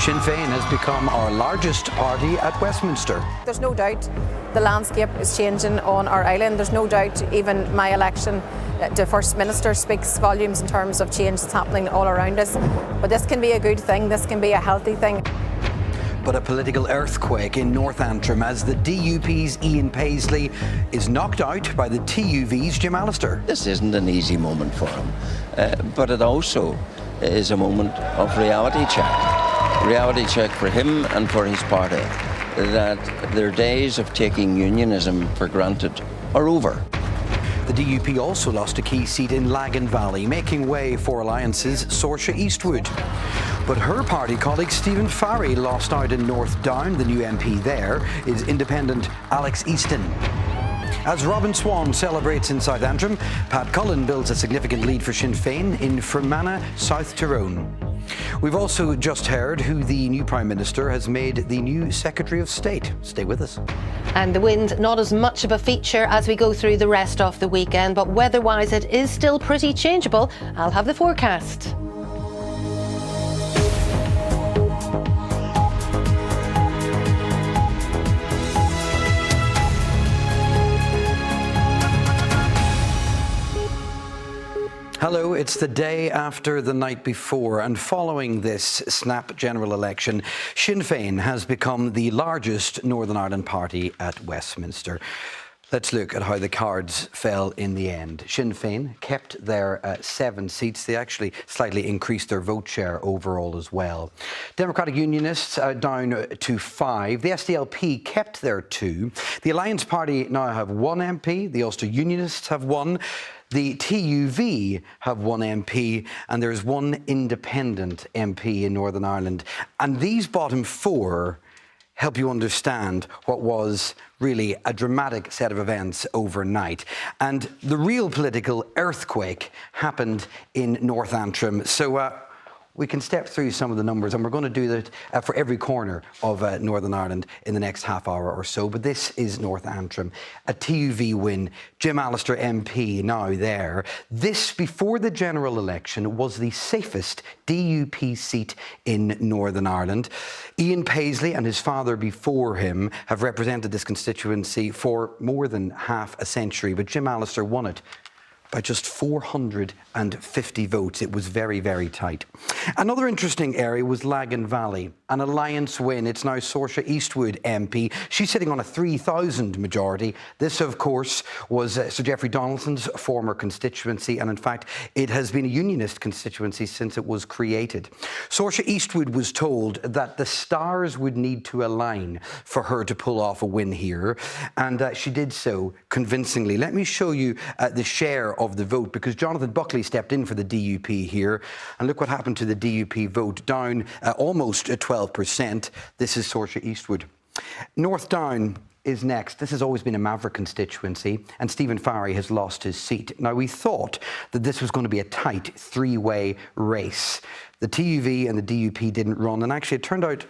Sinn Féin has become our largest party at Westminster. There's no doubt the landscape is changing on our island. There's no doubt even my election to First Minister speaks volumes in terms of change that's happening all around us. But this can be a good thing, this can be a healthy thing. But a political earthquake in North Antrim as the DUP's Ian Paisley is knocked out by the TUV's Jim Allister. This isn't an easy moment for him, but it also is a moment of reality check. Reality check for him and for his party, that their days of taking unionism for granted are over. The DUP also lost a key seat in Lagan Valley, making way for Alliance's Saoirse Eastwood. But her party colleague Stephen Farry lost out in North Down. The new MP there is independent Alex Easton. As Robin Swan celebrates in South Antrim, Pat Cullen builds a significant lead for Sinn Féin in Fermanagh, South Tyrone. We've also just heard who the new Prime Minister has made the new Secretary of State. Stay with us. And the wind, not as much of a feature as we go through the rest of the weekend, but weather-wise it is still pretty changeable. I'll have the forecast. Hello, it's the day after the night before, and following this snap general election, Sinn Féin has become the largest Northern Ireland party at Westminster. Let's look at how the cards fell in the end. Sinn Féin kept their 7 seats. They actually slightly increased their vote share overall as well. Democratic Unionists down to 5. The SDLP kept their 2. The Alliance Party now have 1 MP. The Ulster Unionists have 1. The TUV have 1 MP, and there's 1 independent MP in Northern Ireland. And these bottom 4 help you understand what was really a dramatic set of events overnight. And the real political earthquake happened in North Antrim. So we can step through some of the numbers, and we're going to do that for every corner of Northern Ireland in the next half hour or so. But this is North Antrim, a TUV win. Jim Allister MP now there. This, before the general election, was the safest DUP seat in Northern Ireland. Ian Paisley and his father before him have represented this constituency for more than half a century, but Jim Allister won it by just 450 votes. It was very, very tight. Another interesting area was Lagan Valley, an Alliance win. It's now Saoirse Eastwood MP. She's sitting on a 3,000 majority. This, of course, was Sir Geoffrey Donaldson's former constituency, and in fact, it has been a unionist constituency since it was created. Saoirse Eastwood was told that the stars would need to align for her to pull off a win here, and she did so convincingly. Let me show you the share of the vote, because Jonathan Buckley stepped in for the DUP here, and look what happened to the DUP vote, down almost 12%. This is Saoirse Eastwood. North Down is next. This has always been a Maverick constituency, and Stephen Farry has lost his seat. Now, we thought that this was going to be a tight 3-way race. The TUV and the DUP didn't run, and actually it turned out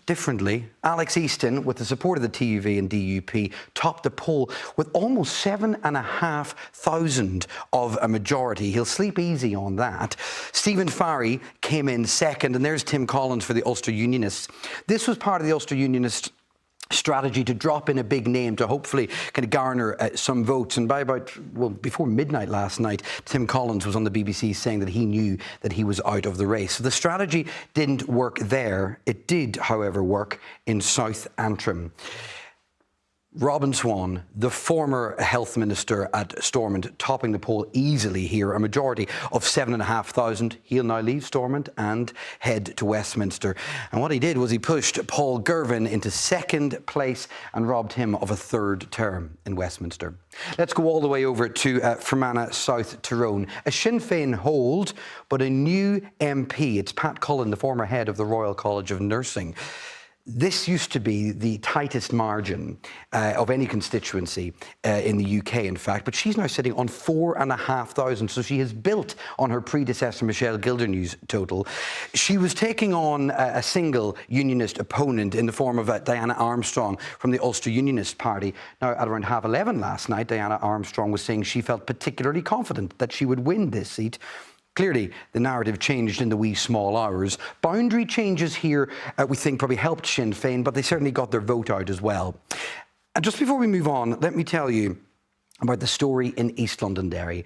differently. Alex Easton, with the support of the TUV and DUP, topped the poll with almost 7,500 of a majority. He'll sleep easy on that. Stephen Farry came in second, and there's Tim Collins for the Ulster Unionists. This was part of the Ulster Unionist strategy to drop in a big name to hopefully kind of garner some votes. And by before midnight last night, Tim Collins was on the BBC saying that he knew that he was out of the race. So the strategy didn't work there. It did, however, work in South Antrim. Robin Swan, the former health minister at Stormont, topping the poll easily here, a majority of 7,500. He'll now leave Stormont and head to Westminster. And what he did was he pushed Paul Girvan into second place and robbed him of a 3rd term in Westminster. Let's go all the way over to Fermanagh, South Tyrone. A Sinn Féin hold, but a new MP. It's Pat Cullen, the former head of the Royal College of Nursing. This used to be the tightest margin of any constituency in the UK, in fact, but she's now sitting on 4,500, so she has built on her predecessor, Michelle Gildernew's total. She was taking on a single unionist opponent in the form of Diana Armstrong from the Ulster Unionist Party. Now, at around 11:30 last night, Diana Armstrong was saying she felt particularly confident that she would win this seat. Clearly, the narrative changed in the wee small hours. Boundary changes here, we think, probably helped Sinn Féin, but they certainly got their vote out as well. And just before we move on, let me tell you about the story in East Londonderry.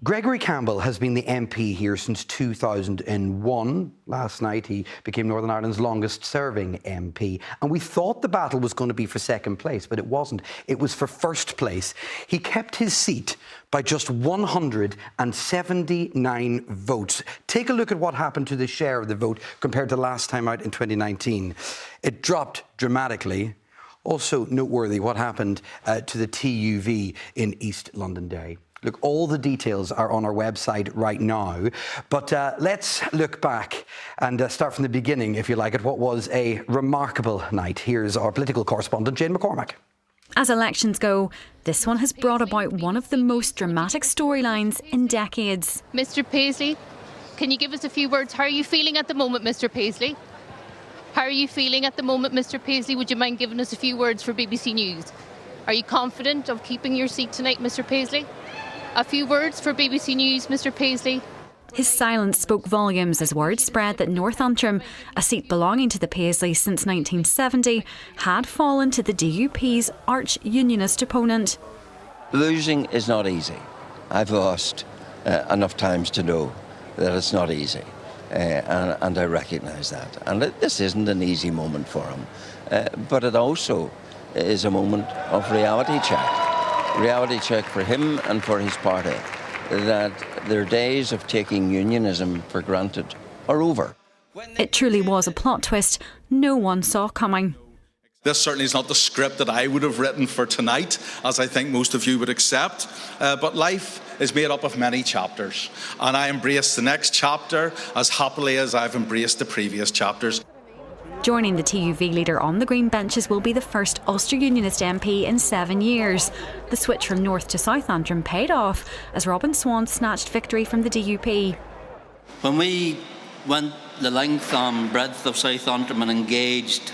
Gregory Campbell has been the MP here since 2001. Last night he became Northern Ireland's longest serving MP. And we thought the battle was going to be for second place, but it wasn't. It was for first place. He kept his seat by just 179 votes. Take a look at what happened to the share of the vote compared to last time out in 2019. It dropped dramatically. Also noteworthy what happened to the TUV in East Londonderry. Look, all the details are on our website right now, but let's look back and start from the beginning, if you like, at what was a remarkable night. Here's our political correspondent, Jane McCormack. As elections go, this one has brought about one of the most dramatic storylines in decades. Mr. Paisley, can you give us a few words? How are you feeling at the moment, Mr. Paisley? How are you feeling at the moment, Mr. Paisley? Would you mind giving us a few words for BBC News? Are you confident of keeping your seat tonight, Mr. Paisley? A few words for BBC News, Mr. Paisley. His silence spoke volumes as word spread that North Antrim, a seat belonging to the Paisleys since 1970, had fallen to the DUP's arch-unionist opponent. Losing is not easy. I've lost enough times to know that it's not easy, and I recognise that. And this isn't an easy moment for him, but it also is a moment of reality check. Reality check for him and for his party, that their days of taking unionism for granted are over. It truly was a plot twist no one saw coming. This certainly is not the script that I would have written for tonight, as I think most of you would accept, but life is made up of many chapters, and I embrace the next chapter as happily as I've embraced the previous chapters. Joining the TUV leader on the green benches will be the first Ulster-Unionist MP in 7 years. The switch from North to South Antrim paid off as Robin Swan snatched victory from the DUP. When we went the length and breadth of South Antrim and engaged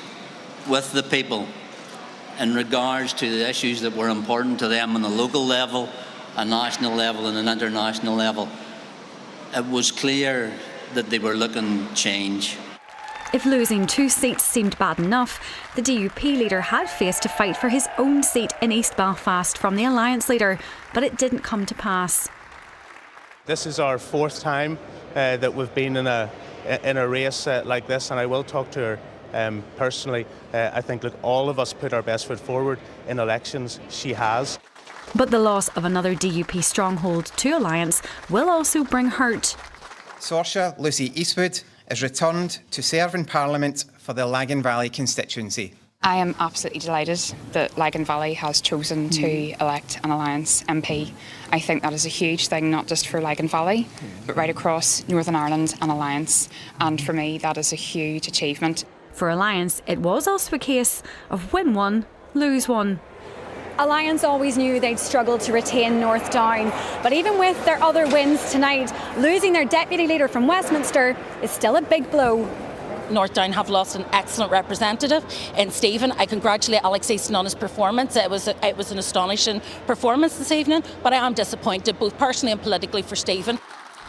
with the people in regards to the issues that were important to them on the local level, a national level and an international level, it was clear that they were looking change. If losing 2 seats seemed bad enough, the DUP leader had faced to fight for his own seat in East Belfast from the Alliance leader, but it didn't come to pass. This is our 4th time that we've been in a race like this, and I will talk to her personally. I think, look, all of us put our best foot forward in elections. She has. But the loss of another DUP stronghold to Alliance will also bring hurt. Saoirse Lucy Eastwood is returned to serve in Parliament for the Lagan Valley constituency. I am absolutely delighted that Lagan Valley has chosen to elect an Alliance MP. I think that is a huge thing, not just for Lagan Valley, but right across Northern Ireland and Alliance. And for me, that is a huge achievement. For Alliance, it was also a case of win one, lose one. Alliance always knew they'd struggle to retain North Down, but even with their other wins tonight, losing their deputy leader from Westminster is still a big blow. North Down have lost an excellent representative in Stephen. I congratulate Alex Easton on his performance. It was an astonishing performance this evening, but I am disappointed both personally and politically for Stephen.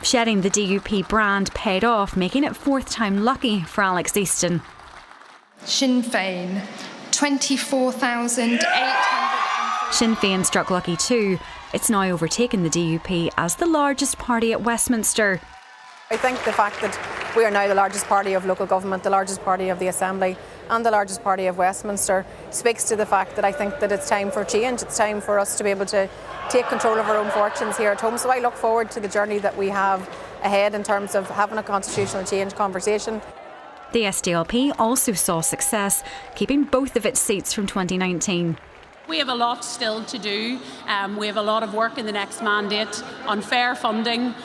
Shedding the DUP brand paid off, making it 4th time lucky for Alex Easton. Sinn Féin, 24,800. Sinn Féin struck lucky too. It's now overtaken the DUP as the largest party at Westminster. I think the fact that we are now the largest party of local government, the largest party of the Assembly and the largest party of Westminster speaks to the fact that I think that it's time for change. It's time for us to be able to take control of our own fortunes here at home. So I look forward to the journey that we have ahead in terms of having a constitutional change conversation. The SDLP also saw success, keeping both of its seats from 2019. We have a lot still to do. We have a lot of work in the next mandate on fair funding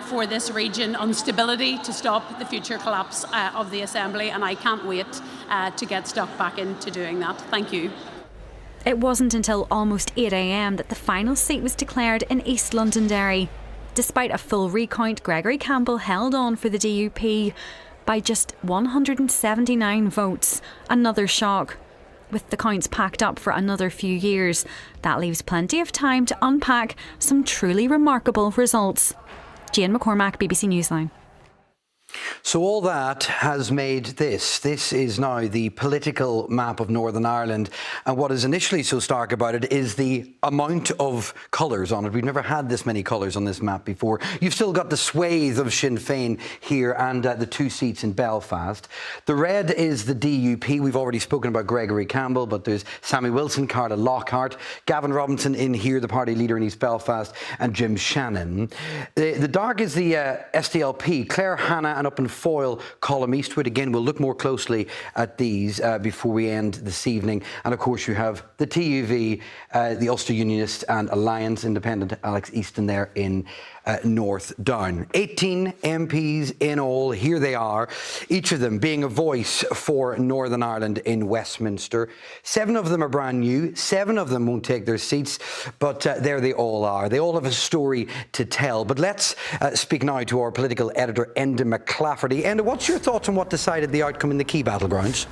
for this region, on stability to stop the future collapse of the Assembly, and I can't wait to get stuck back into doing that. Thank you. It wasn't until almost 8 a.m. that the final seat was declared in East Londonderry. Despite a full recount, Gregory Campbell held on for the DUP by just 179 votes. Another shock. With the counts packed up for another few years, that leaves plenty of time to unpack some truly remarkable results. Jane McCormack, BBC Newsline. So all that has made this. This is now the political map of Northern Ireland. And what is initially so stark about it is the amount of colours on it. We've never had this many colours on this map before. You've still got the swathe of Sinn Féin here and the 2 seats in Belfast. The red is the DUP. We've already spoken about Gregory Campbell, but there's Sammy Wilson, Carla Lockhart, Gavin Robinson in here, the party leader in East Belfast, and Jim Shannon. The dark is the SDLP, Claire Hanna and up in Foyle, Colum Eastwood. Again, we'll look more closely at these before we end this evening. And of course, you have the TUV, the Ulster Unionist and Alliance Independent, Alex Easton there in North Down. 18 MPs in all. Here they are, each of them being a voice for Northern Ireland in Westminster. 7 of them are brand new. 7 of them won't take their seats, but there they all are. They all have a story to tell. But let's speak now to our political editor, Enda McClafferty. Enda, what's your thoughts on what decided the outcome in the key battlegrounds?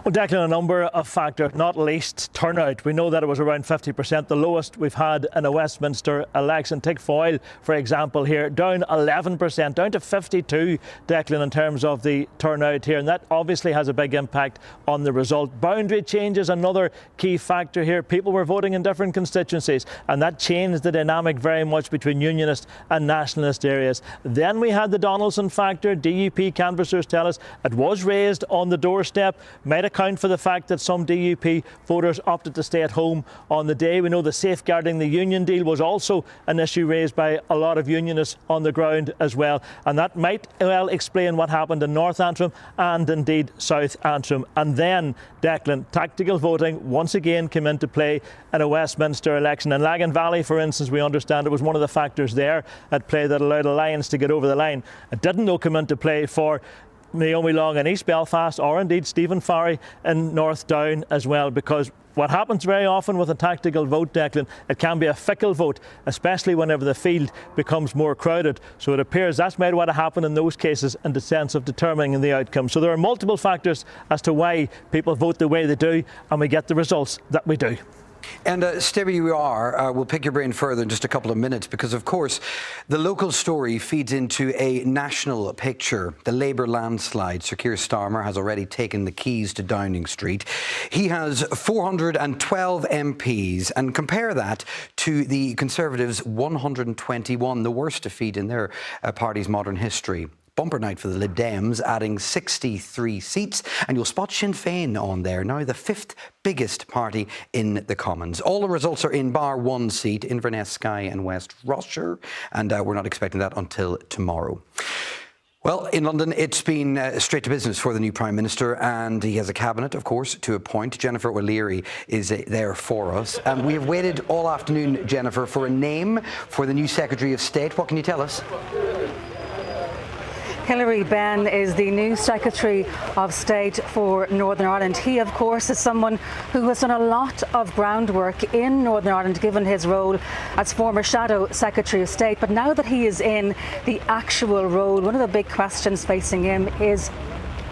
Well, Declan, a number of factors, not least turnout. We know that it was around 50%, the lowest we've had in a Westminster election. Take Foyle, for example, here, down 11%, down to 52, Declan, in terms of the turnout here. And that obviously has a big impact on the result. Boundary changes, another key factor here. People were voting in different constituencies, and that changed the dynamic very much between unionist and nationalist areas. Then we had the Donaldson factor. DUP canvassers tell us it was raised on the doorstep, might account for the fact that some DUP voters opted to stay at home on the day. We know the safeguarding the union deal was also an issue raised by a lot of unionists on the ground as well, and that might well explain what happened in North Antrim and indeed South Antrim. And then, Declan, tactical voting once again came into play in a Westminster election. In Lagan Valley, for instance, we understand it was one of the factors there at play that allowed Alliance to get over the line. It didn't though come into play for Naomi Long in East Belfast, or indeed Stephen Farry in North Down as well, because what happens very often with a tactical vote, Declan, it can be a fickle vote, especially whenever the field becomes more crowded. So it appears that's made what happened in those cases in the sense of determining the outcome. So there are multiple factors as to why people vote the way they do, and we get the results that we do. And stay where you are. We'll pick your brain further in just a couple of minutes because, of course, the local story feeds into a national picture. The Labour landslide. Sir Keir Starmer has already taken the keys to Downing Street. He has 412 MPs, and compare that to the Conservatives' 121, the worst defeat in their party's modern history. Bumper night for the Lib Dems, adding 63 seats, and you'll spot Sinn Féin on there, now the 5th biggest party in the Commons. All the results are in, bar 1 seat, Inverness, Skye and West Rossshire, and we're not expecting that until tomorrow. Well, in London, it's been straight to business for the new Prime Minister, and he has a cabinet, of course, to appoint. Jennifer O'Leary is there for us. We have waited all afternoon, Jennifer, for a name for the new Secretary of State. What can you tell us? Hilary Benn is the new Secretary of State for Northern Ireland. He, of course, is someone who has done a lot of groundwork in Northern Ireland, given his role as former Shadow Secretary of State. But now that he is in the actual role, one of the big questions facing him is,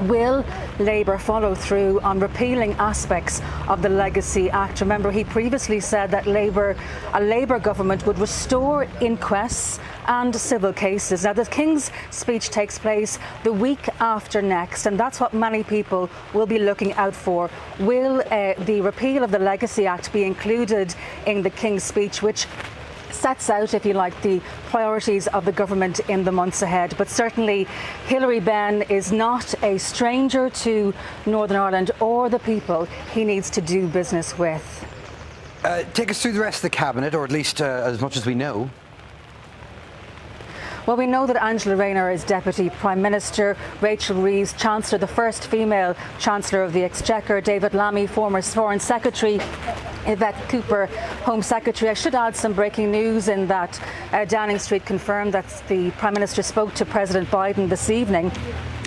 will Labour follow through on repealing aspects of the Legacy Act? Remember, he previously said that a Labour government would restore inquests and civil cases. Now, the King's speech takes place the week after next, and that's what many people will be looking out for. Will the repeal of the Legacy Act be included in the King's speech, which sets out, if you like, the priorities of the government in the months ahead? But certainly Hilary Benn is not a stranger to Northern Ireland or the people he needs to do business with. Take us through the rest of the cabinet, or at least as much as we know. Well, we know that Angela Rayner is Deputy Prime Minister, Rachel Reeves, Chancellor, the first female Chancellor of the Exchequer, David Lammy, former Foreign Secretary, Yvette Cooper, Home Secretary. I should add some breaking news in that Downing Street confirmed that the Prime Minister spoke to President Biden this evening.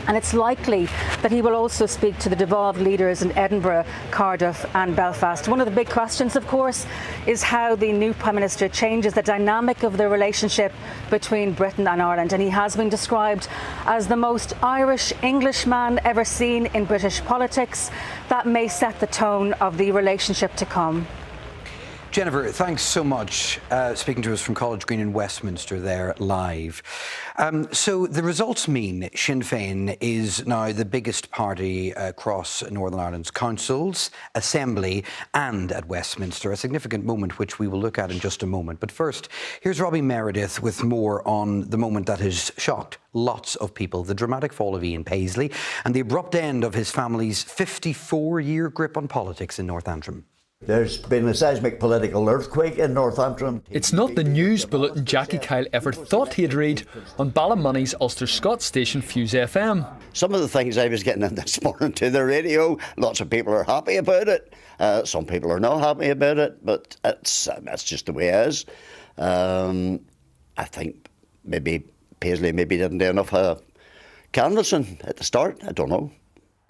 And it's likely that he will also speak to the devolved leaders in Edinburgh, Cardiff and Belfast. One of the big questions, of course, is how the new Prime Minister changes the dynamic of the relationship between Britain and Ireland. And he has been described as the most Irish Englishman ever seen in British politics. That may set the tone of the relationship to come. Jennifer, thanks so much. Speaking to us from College Green in Westminster there live. So the results mean Sinn Féin is now the biggest party across Northern Ireland's councils, Assembly and at Westminster, a significant moment which we will look at in just a moment. But first, here's Robbie Meredith with more on the moment that has shocked lots of people, the dramatic fall of Ian Paisley and the abrupt end of his family's 54-year grip on politics in North Antrim. There's been a seismic political earthquake in North Antrim. It's not the news bulletin Jackie Kyle ever thought he'd read on Ballymoney's Ulster Scott station Fuse FM. Some of the things I was getting in this morning to the radio, lots of people are happy about it. Some people are not happy about it, but that's just the way it is. I think maybe Paisley didn't do enough canvassing at the start. I don't know.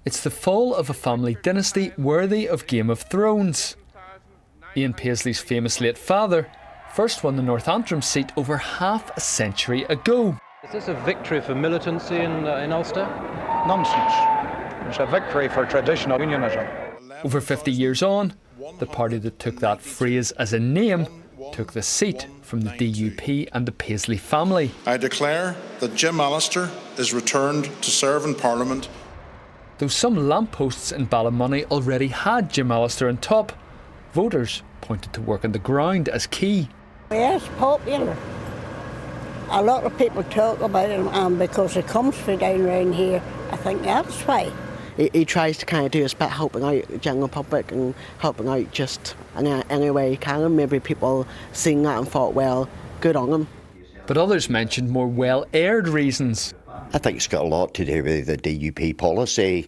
It's the fall of a family dynasty worthy of Game of Thrones. Ian Paisley's famous late father first won the North Antrim seat over half a century ago. Is this a victory for militancy in Ulster? Nonsense. It's a victory for traditional unionism. Over 50 years on, the party that took that phrase as a name took the seat from the DUP and the Paisley family. I declare that Jim Allister is returned to serve in Parliament. Though some lampposts in Ballymoney already had Jim Allister on top, voters pointed to work on the ground as key. Yes, popular. A lot of people talk about him, and because he comes from down around here, I think that's why. He tries to kind of do his bit, helping out the general public and helping out just in any way he can. And maybe people seen that and thought, well, good on him. But others mentioned more well-aired reasons. I think it's got a lot to do with the DUP policy,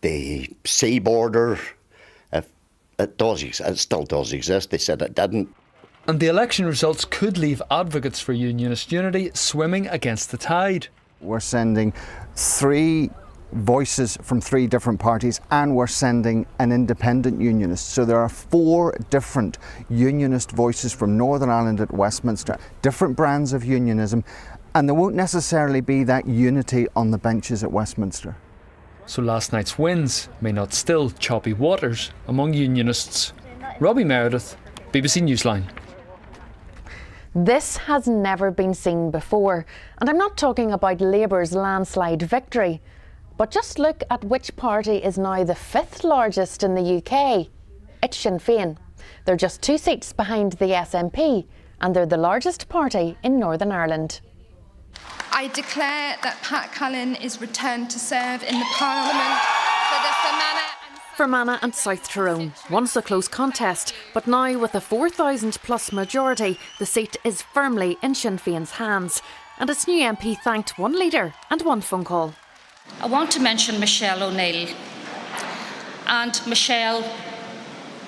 the sea border. It still does exist. They said it didn't. And the election results could leave advocates for unionist unity swimming against the tide. We're sending 3 voices from 3 different parties, and we're sending an independent unionist. So there are 4 different unionist voices from Northern Ireland at Westminster, different brands of unionism, and there won't necessarily be that unity on the benches at Westminster. So last night's wins may not still choppy waters among unionists. Robbie Meredith, BBC Newsline. This has never been seen before, and I'm not talking about Labour's landslide victory, but just look at which party is now the 5th largest in the UK. It's Sinn Féin. They're just 2 seats behind the SNP, and they're the largest party in Northern Ireland. I declare that Pat Cullen is returned to serve in the Parliament for the Fermanagh and South Tyrone. Once a close contest, but now with a 4,000 plus majority, the seat is firmly in Sinn Féin's hands. And its new MP thanked one leader and one phone call. I want to mention Michelle O'Neill. And Michelle,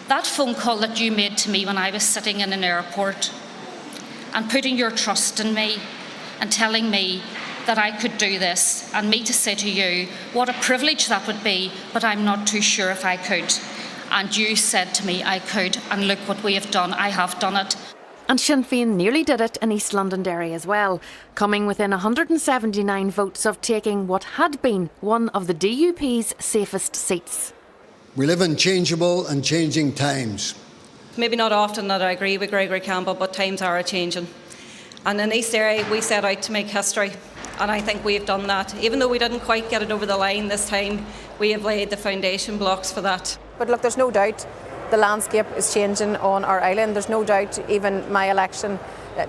that phone call that you made to me when I was sitting in an airport and putting your trust in me and telling me that I could do this, and me to say to you what a privilege that would be, but I'm not too sure if I could. And you said to me I could, and look what we have done. I have done it. And Sinn Féin nearly did it in East Londonderry as well, coming within 179 votes of taking what had been one of the DUP's safest seats. We live in changeable and changing times. Maybe not often that I agree with Gregory Campbell, but times are a-changing. And in East Derry, we set out to make history, and I think we've done that. Even though we didn't quite get it over the line this time, we have laid the foundation blocks for that. But look, there's no doubt the landscape is changing on our island. There's no doubt even my election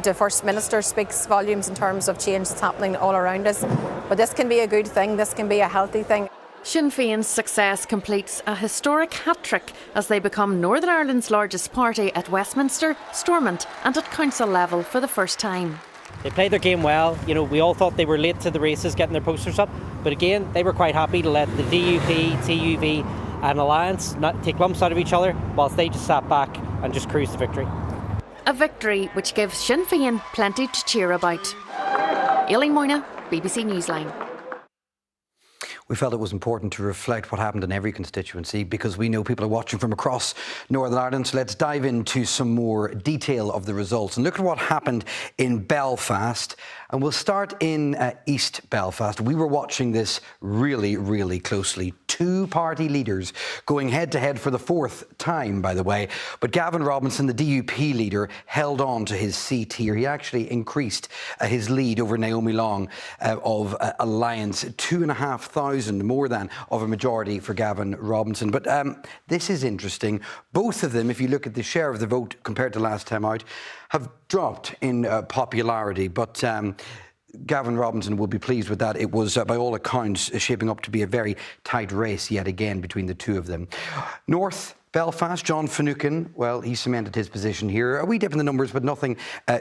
to First Minister speaks volumes in terms of change that's happening all around us. But this can be a good thing, this can be a healthy thing. Sinn Féin's success completes a historic hat-trick as they become Northern Ireland's largest party at Westminster, Stormont and at council level for the first time. They played their game well. You know, we all thought they were late to the races getting their posters up, but again, they were quite happy to let the DUP, TUV and Alliance not take lumps out of each other whilst they just sat back and just cruised to victory. A victory which gives Sinn Féin plenty to cheer about. Aileen Moyna, BBC Newsline. We felt it was important to reflect what happened in every constituency because we know people are watching from across Northern Ireland. So let's dive into some more detail of the results and look at what happened in Belfast. And we'll start in East Belfast. We were watching this really, really closely. Two party leaders going head-to-head for the fourth time, by the way. But Gavin Robinson, the DUP leader, held on to his seat here. He actually increased his lead over Naomi Long of Alliance, 2,500 more than of a majority for Gavin Robinson. But this is interesting. Both of them, if you look at the share of the vote compared to last time out, have dropped in popularity. But Gavin Robinson will be pleased with that. It was, by all accounts, shaping up to be a very tight race yet again between the two of them. North Belfast, John Finucane, well, he cemented his position here. A wee dip in the numbers, but nothing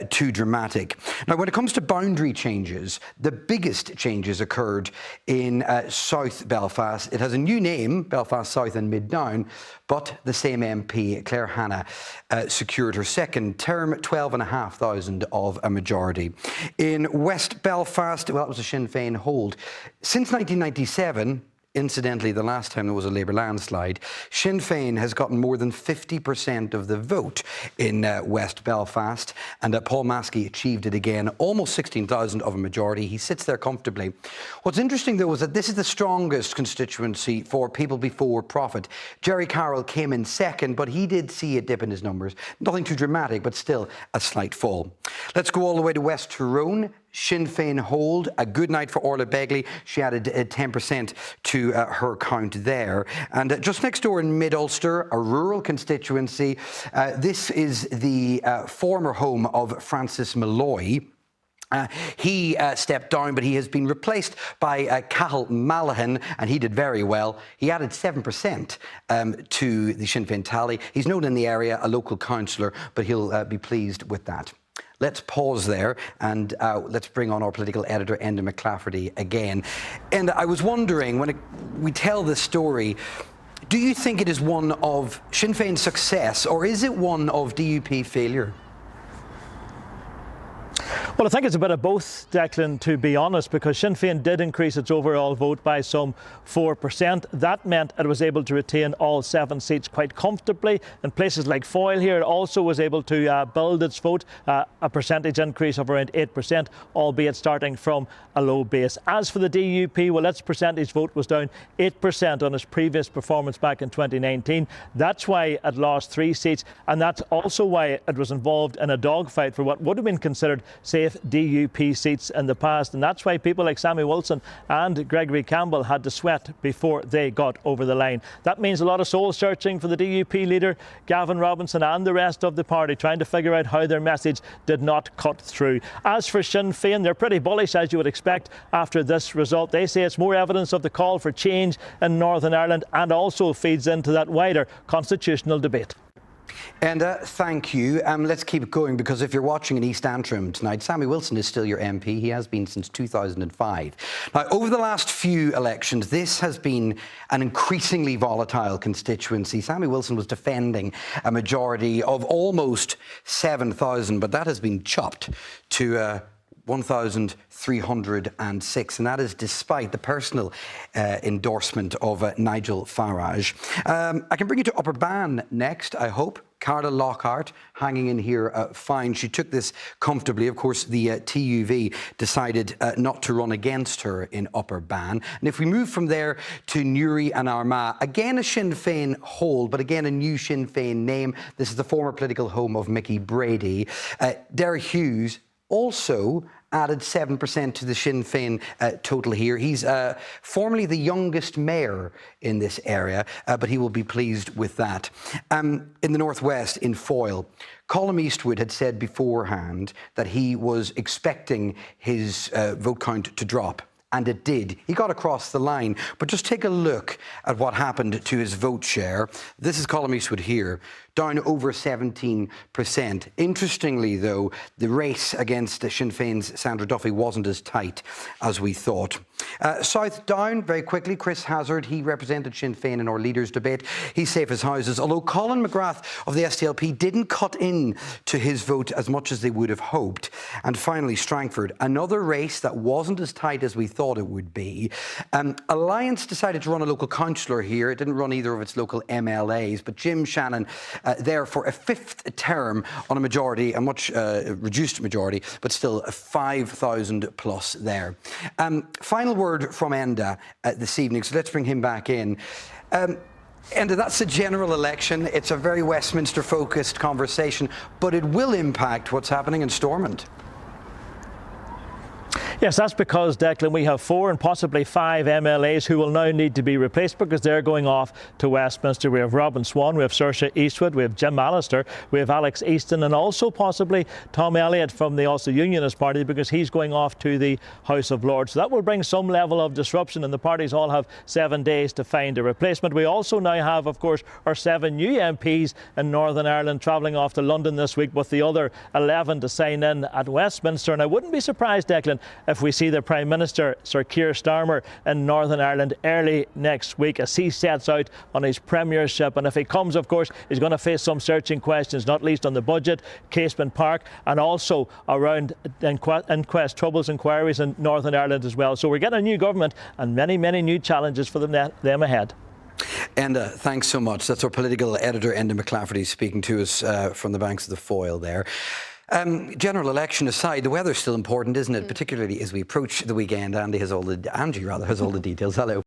too dramatic. Now, when it comes to boundary changes, the biggest changes occurred in South Belfast. It has a new name, Belfast South and Mid-Down, but the same MP, Claire Hanna, secured her second term, 12,500 of a majority. In West Belfast, well, it was a Sinn Féin hold. Since 1997, incidentally, the last time there was a Labour landslide, Sinn Féin has gotten more than 50% of the vote in West Belfast, and Paul Maskey achieved it again, almost 16,000 of a majority. He sits there comfortably. What's interesting, though, is that this is the strongest constituency for People Before Profit. Jerry Carroll came in second, but he did see a dip in his numbers. Nothing too dramatic, but still a slight fall. Let's go all the way to West Tyrone. Sinn Féin hold, a good night for Orla Begley. She added 10% to her count there. And just next door in Mid-Ulster, a rural constituency, this is the former home of Francis Malloy. He stepped down, but he has been replaced by Cathal Malahan, and he did very well. He added 7% to the Sinn Féin tally. He's known in the area, a local councillor, but he'll be pleased with that. Let's pause there and let's bring on our political editor, Enda McClafferty, again. And I was wondering, when we tell this story, do you think it is one of Sinn Féin's success or is it one of DUP failure? Well, I think it's a bit of both, Declan, to be honest, because Sinn Féin did increase its overall vote by some 4%. That meant it was able to retain all 7 seats quite comfortably. In places like Foyle here, it also was able to build its vote, a percentage increase of around 8%, albeit starting from a low base. As for the DUP, well, its percentage vote was down 8% on its previous performance back in 2019. That's why it lost 3 seats, and that's also why it was involved in a dogfight for what would have been considered safe DUP seats in the past, and that's why people like Sammy Wilson and Gregory Campbell had to sweat before they got over the line. That means a lot of soul searching for the DUP leader Gavin Robinson and the rest of the party, trying to figure out how their message did not cut through. As for Sinn Féin, they're pretty bullish, as you would expect, after this result. They say it's more evidence of the call for change in Northern Ireland and also feeds into that wider constitutional debate. And thank you. Let's keep it going, because if you're watching in East Antrim tonight, Sammy Wilson is still your MP. He has been since 2005. Now, over the last few elections, this has been an increasingly volatile constituency. Sammy Wilson was defending a majority of almost 7,000, but that has been chopped to 1,306, and that is despite the personal endorsement of Nigel Farage. I can bring you to Upper Bann next, I hope. Carla Lockhart hanging in here fine. She took this comfortably. Of course, the TUV decided not to run against her in Upper Bann. And if we move from there to Newry and Armagh, again a Sinn Féin hold, but again a new Sinn Féin name. This is the former political home of Mickey Brady. Derek Hughes also added 7% to the Sinn Féin total here. He's formerly the youngest mayor in this area, but he will be pleased with that. In the northwest, in Foyle, Colm Eastwood had said beforehand that he was expecting his vote count to drop. And it did. He got across the line. But just take a look at what happened to his vote share. This is Colm Eastwood here. down over 17%. Interestingly, though, the race against Sinn Féin's Sandra Duffy wasn't as tight as we thought. South Down, very quickly, Chris Hazard, he represented Sinn Féin in our leaders' debate. He's safe as houses, although Colin McGrath of the SDLP didn't cut in to his vote as much as they would have hoped. And finally, Strangford, another race that wasn't as tight as we thought it would be. Alliance decided to run a local councillor here. It didn't run either of its local MLAs, but Jim Shannon there for a 5th term on a majority, a much reduced majority, but still a 5,000 plus there. Final word from Enda this evening, so let's bring him back in. Enda, that's a general election. It's a very Westminster-focused conversation, but it will impact what's happening in Stormont. Yes, that's because, Declan, we have 4 and possibly 5 MLAs who will now need to be replaced because they're going off to Westminster. We have Robin Swan, we have Saoirse Eastwood, we have Jim Allister, we have Alex Easton, and also possibly Tom Elliott from the Ulster Unionist Party because he's going off to the House of Lords. So that will bring some level of disruption, and the parties all have 7 days to find a replacement. We also now have, of course, our 7 new MPs in Northern Ireland travelling off to London this week with the other 11 to sign in at Westminster. And I wouldn't be surprised, Declan, if we see the Prime Minister, Sir Keir Starmer, in Northern Ireland early next week as he sets out on his premiership. And if he comes, of course, he's going to face some searching questions, not least on the budget, Casement Park, and also around inquest troubles, inquiries in Northern Ireland as well. So we're getting a new government and many, many new challenges for them ahead. Enda, thanks so much. That's our political editor, Enda McClafferty, speaking to us from the banks of the Foyle there. General election aside, the weather's still important, isn't it? Particularly as we approach the weekend. Angie has all the details. Hello.